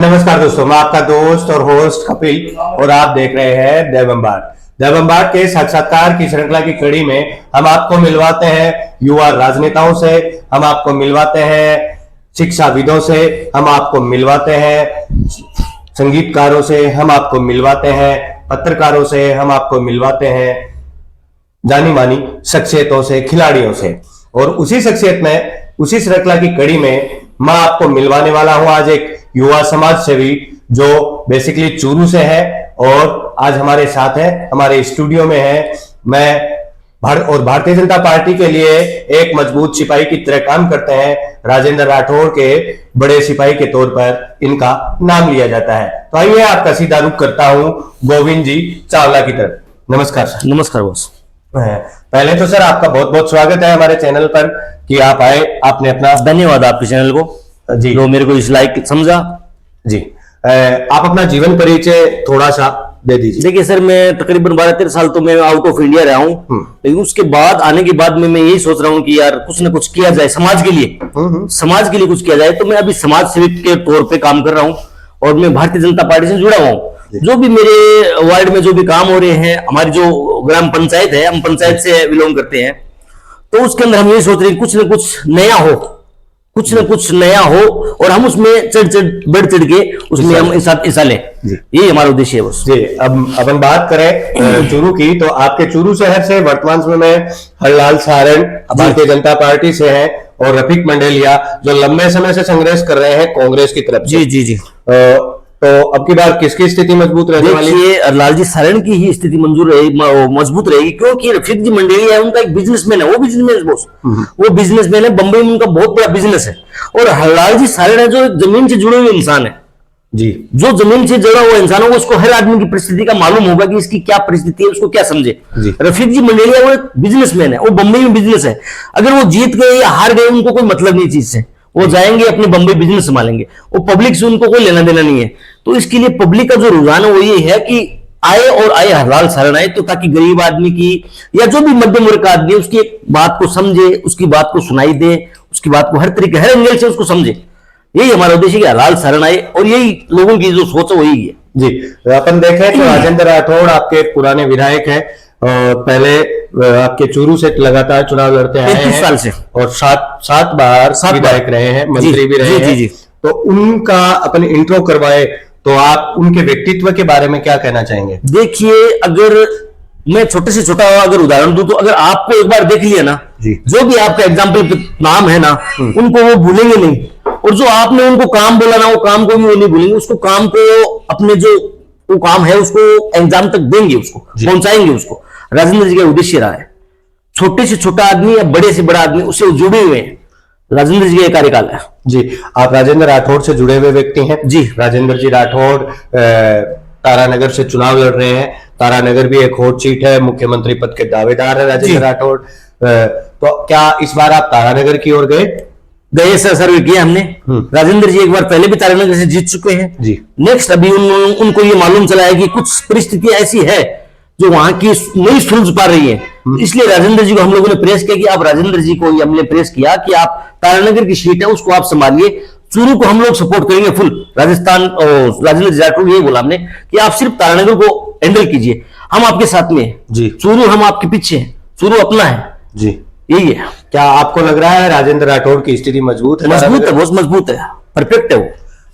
नमस्कार दोस्तों, मैं आपका दोस्त और होस्ट कपिल और आप देख रहे हैं देवम्बार के साक्षात्कार की श्रृंखला की कड़ी में हम आपको मिलवाते हैं युवा राजनेताओं से, हम आपको मिलवाते हैं शिक्षाविदों से, हम आपको मिलवाते हैं संगीतकारों से, हम आपको मिलवाते हैं पत्रकारों से, हम आपको मिलवाते हैं जानी मानी शख्सियतों से, खिलाड़ियों से। और उसी शख्सियत में, उसी श्रृंखला की कड़ी में मैं आपको मिलवाने वाला हूं आज एक युवा समाज सेवी जो बेसिकली चूरू से है और आज हमारे साथ है, हमारे स्टूडियो में है। मैं और भारतीय जनता पार्टी के लिए एक मजबूत सिपाही की तरह काम करते हैं। राजेंद्र राठौड़ के बड़े सिपाही के तौर पर इनका नाम लिया जाता है। तो आइए आपका सीधा रुख करता हूं गोविंद जी चावला की तरफ। नमस्कार सर। नमस्कार बॉस। पहले तो सर आपका बहुत बहुत स्वागत है हमारे चैनल पर कि आप आए, आपने अपना धन्यवाद आपके चैनल को जी जो मेरे को इस लायक समझा जी। आप अपना जीवन परिचय थोड़ा सा दे दीजिए। देखिए सर, मैं तकरीबन 12-13 साल तो मैं आउट ऑफ इंडिया रहा हूँ, लेकिन उसके बाद आने के बाद में मैं यही सोच रहा हूँ कि यार कुछ ना कुछ किया जाए समाज के लिए, समाज के लिए कुछ किया जाए। तो मैं अभी समाज सेवक के तौर पे काम कर रहा हूँ और मैं भारतीय जनता पार्टी से जुड़ा हुआ हूँ। जो भी मेरे वार्ड में जो भी काम हो रहे हैं, हमारी जो ग्राम पंचायत है, हम पंचायत से बिलोंग करते हैं, तो उसके अंदर हम ये सोच रहे हैं कुछ ना कुछ नया हो, कुछ ना कुछ नया हो और हम उसमें बढ़ चढ़ के उसमें हम हिस्सा लें। यही हमारा उद्देश्य है बस जी। अब अपन बात करें चूरू की, तो आपके चूरू शहर से वर्तमान समय में हरलाल सारण भारतीय जनता पार्टी से हैं और रफीक मंडेलिया जो लंबे समय से संघर्ष कर रहे हैं कांग्रेस की तरफ से। जी। तो अब की बार किसकी स्थिति मजबूत रहने वाली है? देखिए, लाल जी सारण की ही स्थिति मजबूत रहेगी, क्योंकि रफीक जी मंडेलिया है, उनका एक बिजनेसमैन है, वो बिजनेसमैन बॉस, वो बिजनेसमैन है, बंबई में उनका बहुत बड़ा बिजनेस है। और हरलाल जी सारण है जो जमीन से जुड़े हुए इंसान है जी। जो जमीन से जुड़ा हुआ इंसान है उसको हर आदमी की परिस्थिति का मालूम होगा कि इसकी क्या परिस्थिति है, उसको क्या समझे। रफीक जी मंडेलिया वो एक बिजनेसमैन है, वो बंबई में बिजनेस है। अगर वो जीत गए या हार गए उनको कोई मतलब नहीं चीज से, वो जाएंगे अपने बंबई बिजनेस संभालेंगे, वो पब्लिक से उनको कोई लेना देना नहीं है। तो इसके लिए पब्लिक का जो रुझान है वो ये है कि आए और आए हरलाल सारण आए, तो ताकि गरीब आदमी की या जो भी मध्यम वर्ग का आदमी उसकी एक बात को समझे, उसकी बात को सुनाई दे, उसकी बात को हर तरीके हर एंगल से उसको समझे। यही हमारा उद्देश्य कि हरलाल सारण आए और यही लोगों की जो सोच है वही है जी। अपन देखें तो राजेंद्र राठौड़ आपके पुराने विधायक है और पहले आपके चूरू से लगातार चुनाव लड़ते आए हैं 35 साल से और सात बार विधायक रहे हैं, मंत्री भी रहे हैं। तो उनका अपन इंट्रो करवाए तो आप उनके व्यक्तित्व के बारे में क्या कहना चाहेंगे? देखिए, अगर मैं छोटे से छोटा अगर उदाहरण दूं तो अगर आपको एक बार देख लिया ना जी, जो भी आपका एग्जाम्पल नाम है ना, उनको वो भूलेंगे नहीं। और जो आपने उनको काम बोला ना, वो काम को भी वो नहीं भूलेंगे, उसको काम को अपने जो वो काम है उसको एग्जाम तक देंगे, उसको पहुंचाएंगे। उसको राजेंद्र जी का उद्देश्य रहा है, छोटे से छोटा आदमी या बड़े से बड़ा आदमी उससे जुड़े हुए हैं। राजेंद्र जी का कार्यकाल है जी। आप राजेंद्र राठौड़ से जुड़े हुए व्यक्ति हैं जी। राजेंद्र जी राठौड़ तारानगर से चुनाव लड़ रहे हैं। तारानगर भी एक हॉट सीट है, मुख्यमंत्री पद के दावेदार है राजेंद्र राठौड़। तो क्या इस बार आप तारानगर की ओर गए सर? सर्वे किया हमने। राजेंद्र जी एक बार पहले भी तारानगर से जीत चुके हैं जी। नेक्स्ट अभी उनको ये मालूम चला है कि कुछ परिस्थिति ऐसी है जो वहां की नहीं सुलझ पा रही है, इसलिए राजेंद्र जी को हम लोगों ने प्रेस किया कि आप राजेंद्र जी को हमने प्रेस किया कि आप तारानगर की सीट है उसको आप संभालिए, चूरू को हम लोग सपोर्ट करेंगे फुल। राजस्थान और राजेंद्र जी राठौड़ ये बोला हमने कि आप सिर्फ तारानगर को हैंडल कीजिए, हम आपके साथ में हैं जी। चूरू हम आपके पीछे हैं, चूरू अपना है जी। यही है। क्या आपको लग रहा है राजेंद्र राठौड़ की स्थिति मजबूत है? मजबूत है, बहुत मजबूत है, परफेक्ट है वो।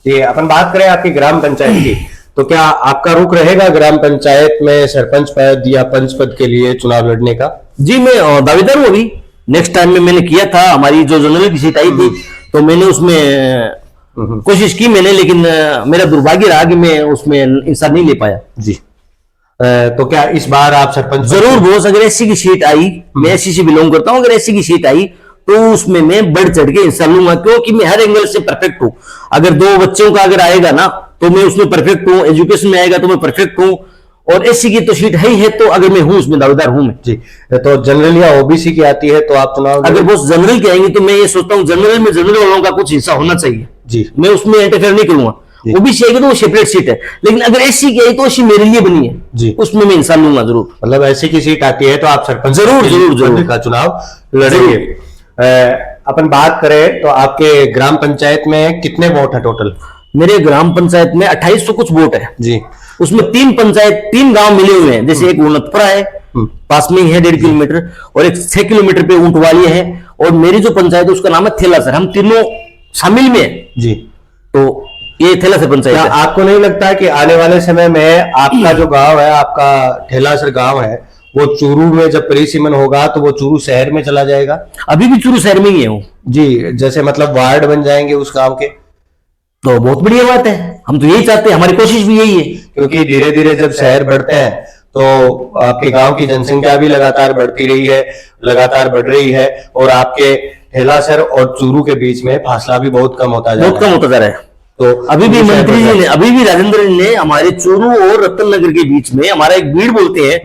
ये अपन बात करें आपकी ग्राम पंचायत की, तो क्या आपका रुख रहेगा ग्राम पंचायत में सरपंच पद या पंच पद के लिए चुनाव लड़ने का? जी, मैं दावेदार हूँ। अभी नेक्स्ट टाइम में मैंने किया था, हमारी जो जनरल की सीट आई थी तो मैंने उसमें कोशिश की मैंने, लेकिन मेरा दुर्भाग्य रहा कि मैं उसमें हिस्सा नहीं ले पाया जी। तो क्या इस बार आप सरपंच? जरूर बॉस, अगर एससी की सीट आई, मैं एससी से बिलोंग करता हूँ, अगर एससी की सीट आई तो उसमें मैं बढ़ चढ़ के हिस्सा लूंगा, क्योंकि मैं हर एंगल से परफेक्ट हूँ। अगर 2 बच्चों का अगर आएगा ना तो मैं उसमें परफेक्ट हूँ, एजुकेशन में आएगा तो मैं परफेक्ट हूँ, और एससी की तो सीट है ही है, तो अगर मैं हूँ उसमें दावेदार हूँ मैं जी। तो जनरल या ओबीसी की आती है तो आप चुनाव अगर बॉस जनरल की आएंगे तो मैं ये सोचता हूँ जनरल में जनरल वालों का कुछ हिस्सा होना चाहिए जी, मैं उसमें इंटरफेयर नहीं करूंगा। ओबीसी आएगी तो वो सेपरेट सीट है, लेकिन अगर एससी की आई तो एससी मेरे लिए बनी है जी, उसमें मैं इंसान लूंगा जरूर। मतलब एससी की सीट आती है तो आप सरपंच जरूर का चुनाव लड़ेंगे। अपन बात करें तो आपके ग्राम पंचायत में कितने वोट है टोटल? मेरे ग्राम पंचायत में 2800 कुछ वोट है जी। उसमें 3 गांव मिले हुए हैं, जैसे एक उन्नतपुरा है पास में ही है 1.5 किलोमीटर, और एक 6 किलोमीटर पे ऊंटवाली है, और मेरी जो पंचायत है उसका नाम है थेलासर। हम तीनों शामिल में है जी। तो ये थेलासर पंचायत है। आपको नहीं लगता कि आने वाले समय में आपका जो गांव है, आपका ठेलासर गांव है, वो चूरू में जब परिसीमन होगा तो वो चूरू शहर में चला जाएगा? अभी भी चूरू शहर में ही है वो जी, जैसे मतलब वार्ड बन जाएंगे उस गांव के, तो बहुत बढ़िया बात है। हम तो यही चाहते हैं, हमारी कोशिश भी यही है। क्योंकि धीरे धीरे जब शहर बढ़ते हैं तो आपके गांव की जनसंख्या भी लगातार बढ़ती रही है, लगातार बढ़ रही है, और आपके ठेलासर और चूरू के बीच में फासला भी बहुत कम होता जा रहा है। तो अभी भी मंत्री जी ने, अभी भी राजेंद्र जी ने हमारे चूरू और रतन नगर के बीच में हमारा एक बीड़ बोलते हैं,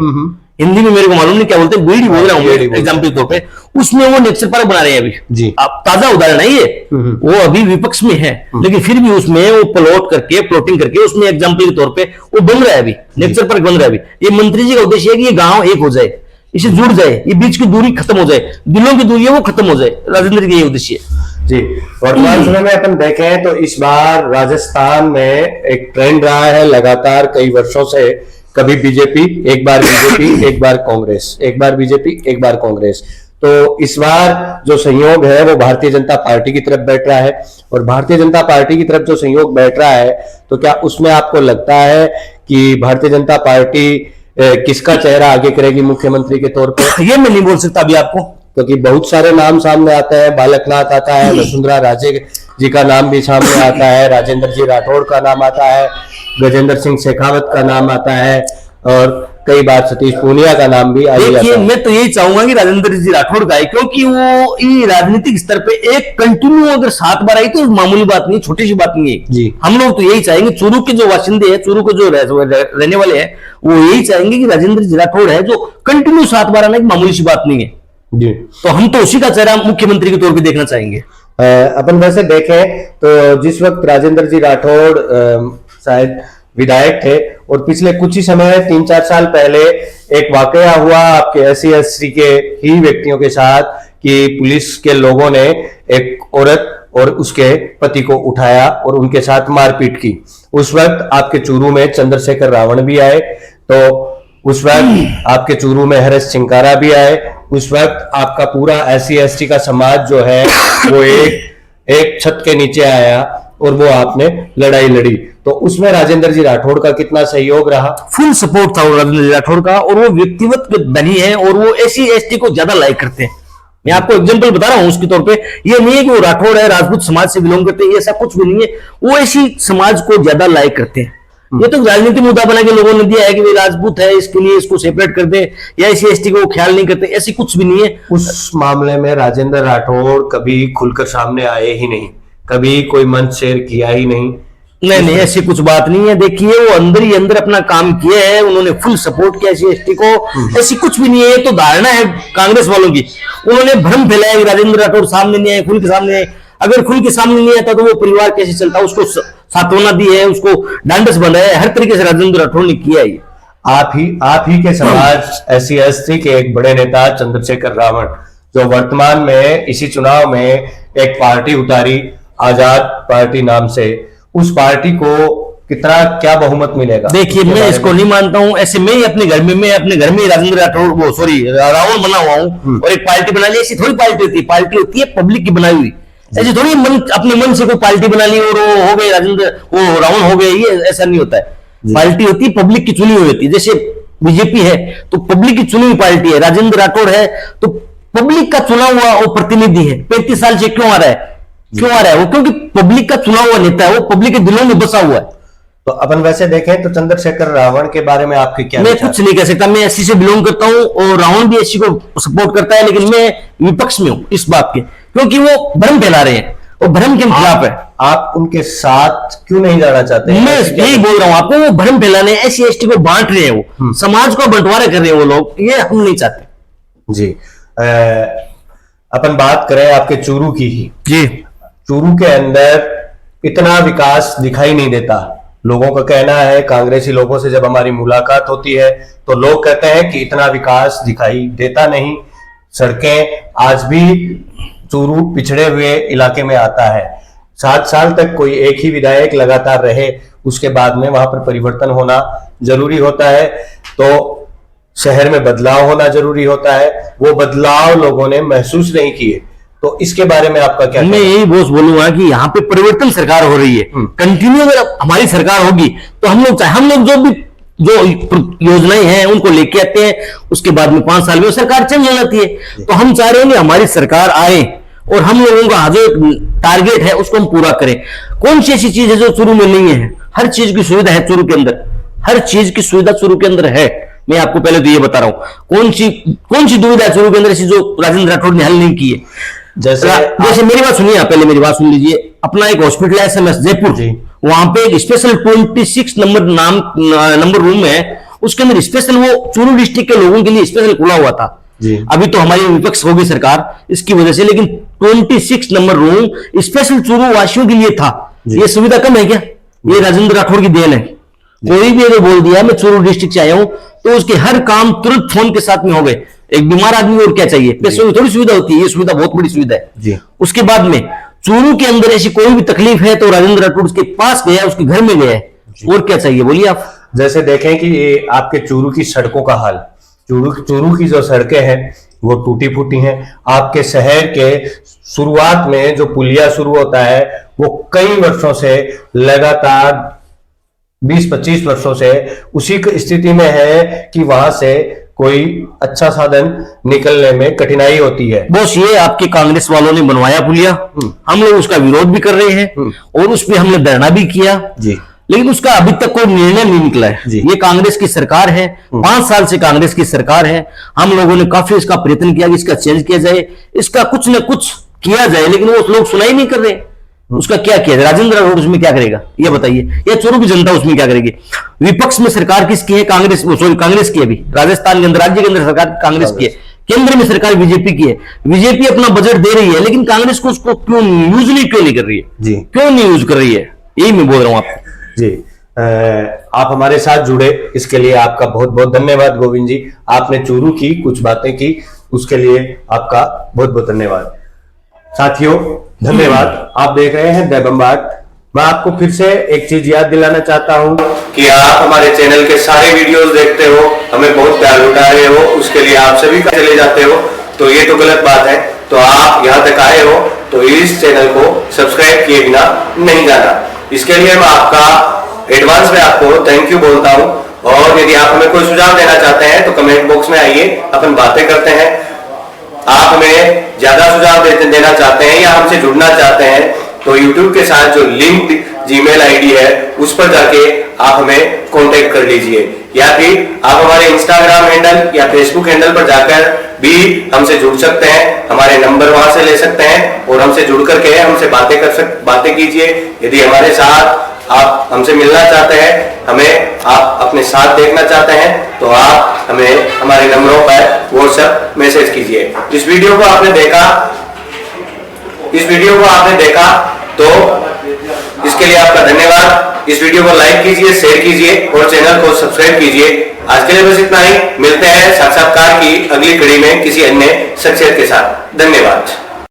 हिंदी में मेरे को मालूम नहीं क्या बोलते हैं, बीड़ बोल रहा हूँ एग्जाम्पल तौर पे, उसमें वो नेचर पार्क बना रहे हैं अभी जी। आप ताजा उदाहरण है ये, वो अभी विपक्ष में है लेकिन फिर भी उसमें वो प्लॉटिंग करके उसमें एग्जाम्पल के तौर पे वो बन रहा है अभी, नेचर पार्क बन रहा है अभी। ये मंत्री जी का उद्देश्य है कि ये गांव एक हो जाए, इसे जुड़ जाए, ये बीच की दूरी खत्म हो जाए, दिलों की दूरी है वो खत्म हो जाए, राजेंद्र जी का ये उद्देश्य है जी। वर्तमान समय में अपन देखें तो इस बार राजस्थान में एक ट्रेंड रहा है लगातार कई वर्षों से, कभी बीजेपी, एक बार बीजेपी, एक बार कांग्रेस, एक बार बीजेपी, एक बार कांग्रेस। तो इस बार जो संयोग है वो भारतीय जनता पार्टी की तरफ बैठ रहा है, और भारतीय जनता पार्टी की तरफ जो संयोग बैठ रहा है तो क्या उसमें आपको लगता है कि भारतीय जनता पार्टी किसका चेहरा आगे करेगी मुख्यमंत्री के तौर पर? ये मैं नहीं बोल सकता अभी आपको, क्योंकि बहुत सारे नाम सामने आते हैं, बालकनाथ आता है, वसुंधरा राजे जी का नाम भी सामने आता है, राजेंद्र जी राठौड़ का नाम आता है, गजेंद्र सिंह शेखावत का नाम आता है, और कई बार सतीश पूनिया का नाम भी आया जाता है। मैं तो यही चाहूंगा कि राजेंद्र जी राठौड़ का है, क्योंकि वो ये राजनीतिक स्तर पे एक कंटिन्यू अगर 7 बार आई तो मामूली बात नहीं, छोटी सी बात नहीं है जी। हम लोग तो यही चाहेंगे, चूरू के जो बाशिंदे हैं, चूरू के जो रहने वाले हैं, वो यही चाहेंगे कि राजेंद्र जी राठौड़ है जो कंटिन्यू 7 बार आना एक मामूली सी बात नहीं है जी। तो हम तो उसी का चेहरा मुख्यमंत्री के तौर पे देखना चाहेंगे। अपन वैसे देखें तो जिस वक्त राजेंद्र जी राठौड़ शायद विधायक थे, और पिछले कुछ ही समय 3-4 साल पहले एक वाकया हुआ आपके SC/ST के ही व्यक्तियों के साथ कि पुलिस के लोगों ने एक औरत और उसके पति को उठाया और उनके साथ मारपीट की। उस वक्त आपके चूरू में चंद्रशेखर रावण भी आए, तो उस वक्त आपके चूरू में हरेश चिंकारा भी आए, उस वक्त आपका पूरा SC/ST का समाज जो है वो एक छत के नीचे आया और वो आपने लड़ाई लड़ी। तो उसमें राजेंद्र जी राठौड़ का कितना सहयोग रहा? फुल सपोर्ट था राजेंद्र जी राठौड़ का, और वो व्यक्तिगत धनी है और वो SC/ST को ज्यादा लाइक करते हैं। मैं आपको एग्जांपल बता रहा हूं उसके तौर पे, ये नहीं है कि वो राठौड़ है राजपूत समाज से बिलोंग करते हैं, ऐसा कुछ भी नहीं है, वो ऐसी समाज को ज्यादा लाइक करते हैं। ये तो राजनीतिक मुद्दा बना के लोगों ने दिया है कि भाई राजपूत है इसके लिए इसको सेपरेट कर दे, या SC/ST को ख्याल नहीं करते, ऐसी कुछ भी नहीं है। उस मामले में राजेंद्र राठौड़ कभी खुलकर सामने आए ही नहीं, कभी कोई मंच शेयर किया ही नहीं। नहीं, ऐसी कुछ बात नहीं है। देखिए वो अंदर ही अंदर अपना काम किए हैं, उन्होंने फुल सपोर्ट किया SC/ST को, ऐसी कुछ भी नहीं है। तो धारणा है कांग्रेस वालों की, उन्होंने भ्रम फैलाया कि राजेंद्र राठौड़ सामने नहीं आए, खुल के सामने आए। अगर खुल के सामने नहीं आता तो वो परिवार कैसे चलता, उसको सांत्वना दी है, उसको ढांढस बनाया है, हर तरीके से राजेंद्र राठौड़ ने किया है। आप ही के समाज SC/ST के एक बड़े नेता चंद्रशेखर रावण, जो वर्तमान में इसी चुनाव में एक पार्टी उतारी आजाद पार्टी नाम से, उस पार्टी को कितना क्या बहुमत मिलेगा? देखिए मैं इसको नहीं मानता हूं। ऐसे मैं अपने घर में राजेंद्र राठौड़ रावण बना हुआ हूं और एक पार्टी बना ली। ऐसी थोड़ी पार्टी होती है पब्लिक की बनाई हुई। ऐसे थोड़ी अपने मन से कोई पार्टी बना ली और वो हो गए वो रावण हो गए, ये ऐसा नहीं होता है। पार्टी होती है पब्लिक की चुनी हुई होती है। जैसे बीजेपी है तो पब्लिक की चुनी हुई पार्टी है, राजेंद्र राठौड़ है तो पब्लिक का चुना हुआ वो प्रतिनिधि है। 35 साल से क्यों आ रहा है वो? क्योंकि पब्लिक का चुना हुआ नेता है, वो पब्लिक के दिलों में बसा हुआ है। तो अपन वैसे देखें तो चंद्रशेखर रावण के बारे में आपके क्या? मैं कुछ नहीं कह सकता, मैं SC से बिलोंग करता हूं और रावण भी SC को सपोर्ट करता है, लेकिन मैं विपक्ष में हूं इस बात के, क्योंकि वो भ्रम फैला रहे हैं और भ्रम के खिलाफ है। आप उनके साथ क्यों नहीं जाना चाहते? मैं यही बोल रहा हूं आपको, वो भ्रम फैलाने SC/ST को बांट रहे हैं, वो समाज को बंटवारा कर रहे हैं वो लोग, ये हम नहीं चाहते जी। अपन बात करें आपके चूरू की ही जी। चूरू के अंदर इतना विकास दिखाई नहीं देता। लोगों का कहना है, कांग्रेसी लोगों से जब हमारी मुलाकात होती है तो लोग कहते हैं कि इतना विकास दिखाई देता नहीं। सड़कें आज भी चूरू पिछड़े हुए इलाके में आता है, 7 साल तक कोई एक ही विधायक लगातार रहे, उसके बाद में वहां पर परिवर्तन होना जरूरी होता है। तो शहर में बदलाव होना जरूरी होता है, वो बदलाव लोगों ने महसूस नहीं किए। तो इसके बारे में आपका क्या मैं यही बॉस बोलूंगा कि यहाँ पे परिवर्तन सरकार हो रही है, कंटिन्यू अगर हमारी सरकार होगी तो हम लोग जो योजनाएं हैं उनको लेके आते हैं, उसके बाद में 5 साल में सरकार चेंज हो जाती है। तो हम चाह रहे हैं कि हमारी सरकार आए और हम लोगों का जो टारगेट है उसको हम पूरा करें। कौन सी ऐसी चीज है जो चूरू में नहीं है? हर चीज की सुविधा है चूरू के अंदर, हर चीज की सुविधा चूरू के अंदर है। मैं आपको पहले तो ये बता रहा हूं कौन सी दुविधा है चूरू के अंदर ऐसी जो राजेंद्र राठौड़ ने हल नहीं की है। जैसे मेरी बात सुनिए, पहले मेरी बात सुन लीजिए। अपना एक हॉस्पिटल है SMS जयपुर, वहां पे एक स्पेशल 26 नंबर रूम है, उसके अंदर स्पेशल वो चूरू डिस्ट्रिक्ट के लोगों के लिए स्पेशल खुला हुआ था। अभी तो हमारी विपक्ष होगी सरकार इसकी वजह से, लेकिन 26 नंबर रूम स्पेशल चूरू वासियों के लिए था। ये सुविधा कम है क्या? ये राजेंद्र राठौड़ की देन है। कोई भी अगर बोल दिया मैं चूरू डिस्ट्रिक्ट से आया हूं तो उसके हर काम तुरंत फोन के साथ में हो गए। एक बीमार आदमी और क्या चाहिए? पैसों की थोड़ी सुविधा होती है, ये सुविधा बहुत बड़ी सुविधा है। उसके बाद में चूरू के अंदर ऐसी कोई भी तकलीफ है तो राजेंद्र राठौड़ उसके पास गया, उसके घर में गया है। और क्या चाहिए बोलिए आप? जैसे देखें कि ये आपके चूरू की सड़कों का हाल, चूरू की जो सड़कें हैं वो टूटी फूटी हैं। आपके शहर के शुरुआत में जो पुलिया शुरू होता है वो कई वर्षों से लगातार 20-25 वर्षों से उसी स्थिति में है कि वहां से कोई अच्छा साधन निकलने में कठिनाई होती है। बॉस ये आपके कांग्रेस वालों ने बनवाया पुलिया, हम लोग उसका विरोध भी कर रहे हैं और उस पर हमने धरना भी किया जी, लेकिन उसका अभी तक कोई निर्णय नहीं निकला है। ये कांग्रेस की सरकार है, 5 साल से कांग्रेस की सरकार है। हम लोगों ने काफी इसका प्रयत्न किया कि इसका चेंज किया जाए, इसका कुछ न कुछ किया जाए, लेकिन वो लोग सुनाई नहीं कर रहे। उसका क्या किया जाए? राजेंद्र राठौड़ उसमें क्या करेगा ये बताइए, या चूरू की जनता उसमें क्या करेगी? विपक्ष में सरकार किसकी है? कांग्रेस की है। अभी राजस्थान के अंदर, राज्य के अंदर सरकार कांग्रेस की है, केंद्र में सरकार बीजेपी की है। बीजेपी अपना बजट दे रही है, लेकिन कांग्रेस को उसको क्यों नहीं कर रही है जी? क्यों नहीं यूज कर रही है? यही मैं बोल रहा हूं आपको जी। आप हमारे साथ जुड़े इसके लिए आपका बहुत बहुत धन्यवाद गोविंद जी। आपने चूरू की कुछ बातें की, उसके लिए आपका बहुत बहुत धन्यवाद। साथियों धन्यवाद। आप देख रहे हैं द बम्बार्ड। मैं आपको फिर से एक चीज याद दिलाना चाहता हूं कि आप हमारे चैनल के सारे वीडियोस देखते हो, हमें बहुत प्यार लुटा रहे हो, उसके लिए आप सभी का चले जाते हो, तो ये तो गलत बात है। तो आप यहां तक आए हो तो इस चैनल को सब्सक्राइब किए बिना नहीं जाना। इसके लिए मैं आपका एडवांस में आपको थैंक यू बोलता हूं। और यदि आप हमें कोई सुझाव देना चाहते हैं तो कमेंट बॉक्स में आइए, अपन बातें करते हैं। आप हमें ज्यादा सुझाव देना चाहते हैं या हमसे जुड़ना चाहते हैं तो YouTube के साथ जो लिंक्ड जीमेल आईडी है उस पर जाके आप हमें कांटेक्ट कर लीजिए, या फिर आप हमारे इंस्टाग्राम हैंडल या फेसबुक हैंडल पर जाकर भी हमसे जुड़ सकते हैं। हमारे नंबर वहां से ले सकते हैं और हमसे जुड़ करके हमसे बातें कीजिए। यदि हमारे साथ आप हमसे मिलना चाहते हैं, हमें आप अपने साथ देखना चाहते हैं तो आप हमें हमारे नंबरों पर व्हाट्सएप मैसेज कीजिए। इस वीडियो को आपने देखा तो इसके लिए आपका धन्यवाद। इस वीडियो को लाइक कीजिए, शेयर कीजिए और चैनल को सब्सक्राइब कीजिए। आज के लिए बस इतना ही। मिलते हैं साक्षात्कार की अगली कड़ी में किसी अन्य शख्सियत के साथ। धन्यवाद।